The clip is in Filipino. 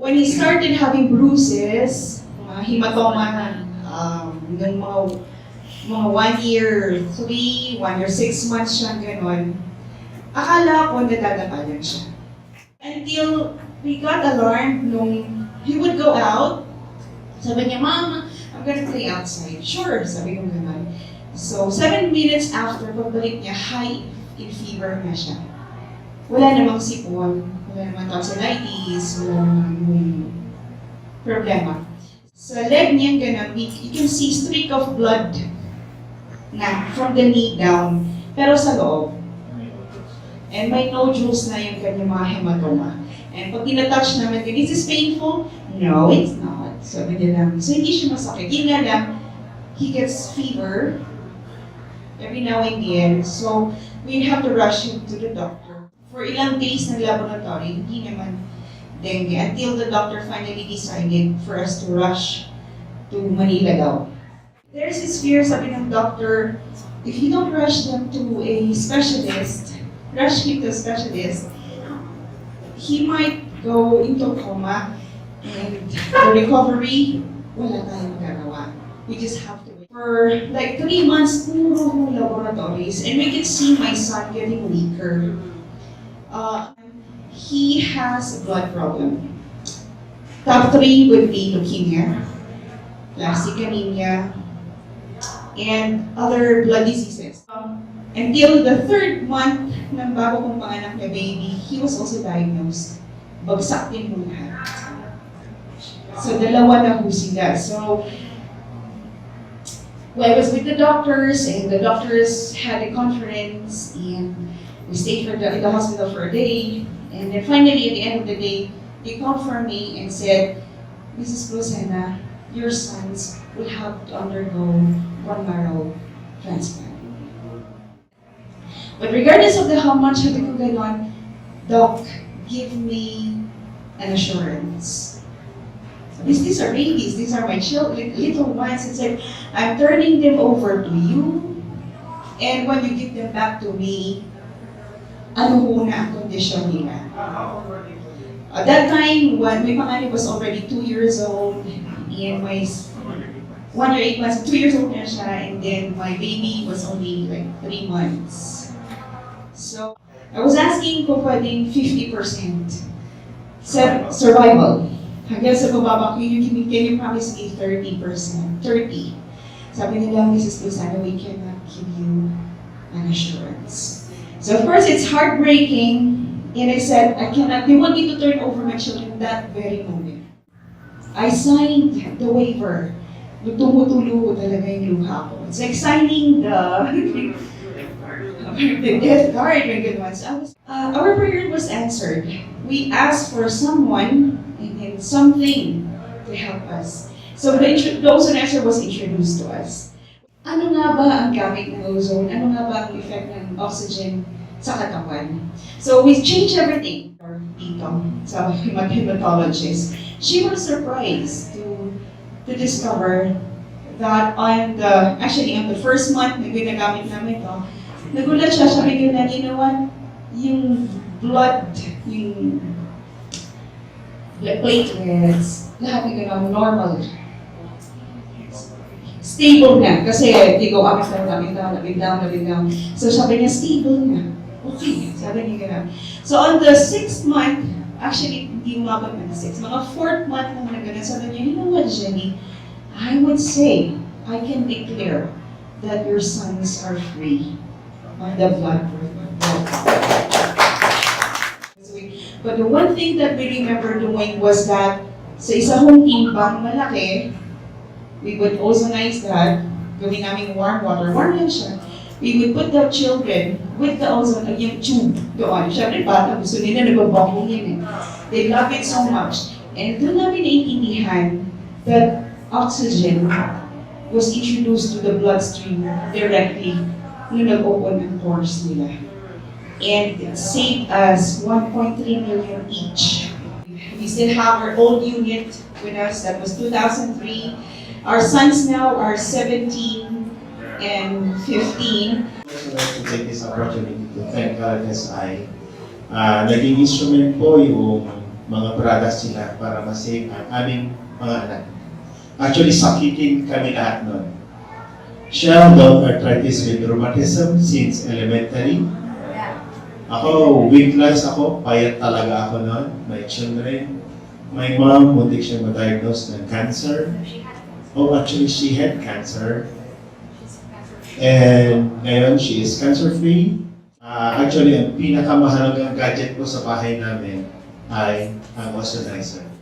When he started having bruises, hematoma, ng mga 1 year 3, 1 year 6 months siyang ganon, akala ko nadadapa lang siya. Until we got alarmed nung he would go out, sabi niya, Mama, I'm gonna play outside. Sure, sabi ko ganon. So, 7 minutes after, pagbalik niya, high in fever na siya. Wala namang sipon, wala namang tonsillitis, wala namang problema. Sa leg niya, ganun, you can see streak of blood na from the knee down, pero sa loob. And may nodules na yung kanyang mga hematoma. And pag tinatouch namin, is this painful? No, it's not. Sabi niya lang, so hindi siya masakit. Yun nga lang, he gets fever every now and then. So, we have to rush him to the doctor. For ilang days ng laboratory, hindi naman dengue. Until the doctor finally decided for us to rush to Manila daw. There's this fear, sabi ng doctor, if you don't rush them to a specialist, rush him to a specialist, he might go into coma, and the recovery, wala tayong magagawa. We just have to wait. For like 3 months, puro laboratories, and we could see my son getting weaker. He has a blood problem. Top 3 would be leukemia, plastic anemia, and other blood diseases. Until the 3rd month ng bago kong panganak na baby, he was also diagnosed. Bagsak din mo lahat. So, dalawa na ho sila. So, well, I was with the doctors, and the doctors had a conference, and we stayed in the hospital for a day. And then finally, at the end of the day, they called for me and said, Mrs. Rosena, your sons will have to undergo bone marrow transplant. But regardless of how much sabi ko ganon, Doc, give me an assurance. These are babies, these are my children, little ones. It's like, I'm turning them over to you, and when you give them back to me, ano ho na ang kondisyon nila? At that time, when my panganay was already 2 years old, and my 1 year 8 months, 2 years old na siya, and then my baby was only like 3 months. So, I was asking kung pwedeng 50% survival. Hanggang sa bababa ko, can you promise me 30%? 30. Sabi nila, Mrs. Luzana, we cannot give you an assurance. So of course, it's heartbreaking, and I said, they want me to turn over my children that very moment. I signed the waiver. Tumutulo talaga yung luha ko. It's like signing the death card, my good ones. Our prayer was answered. We asked for someone and something to help us. So the ozone answer was introduced to us. Ano nga ba ang gamit ng ozone? Ano nga ba ang effect ng oxygen sa katawan? So we changed everything. Dito, sa hematologist, she was surprised to discover that on the first month na ginagamit namin ito, nagulat siya, sabi ko na, you know what? Yung blood, yung platelets, lahat ng gano'n, normal. Stable na, kasi they go up and down. So sabi niya, stable na. Okay, sabi niya gano'n. So on the 6th month, actually, hindi umabot na 6, mga 4th month lang na gano'n, sabi niya, you know what, Jenny? I would say, I can declare that your sons are free on the blood pressure. But the one thing that we remember doing was that sa isa hong timbang malaki, we would ozonize that, gawin namin warm water, warm lang siya. We would put the children with the ozone, yung tube doon. Siyempre bata, gusto nila nagbabalking yun eh. They love it so much. And doon namin naiintindihan that oxygen was introduced to the bloodstream directly nung nag-open ang pores nila. And it saved us 1.3 million each. We still have our old unit with us, that was 2003. Our sons now are 17 and 15. I'd like to take this opportunity to thank LFSI. Naging instrument po yung mga products sila para masave ang aming mga anak. Actually, sakitin kami lahat nun. Siya daw arthritis with rheumatism since elementary. Ako, weightless ako, payat talaga ako noon. My children, my mom, muntik siya ma-diagnose ng cancer. Oh, actually, she had cancer. And ngayon, she is cancer-free. Actually, ang pinakamahalagang gadget ko sa bahay namin ay ang Ozonizer.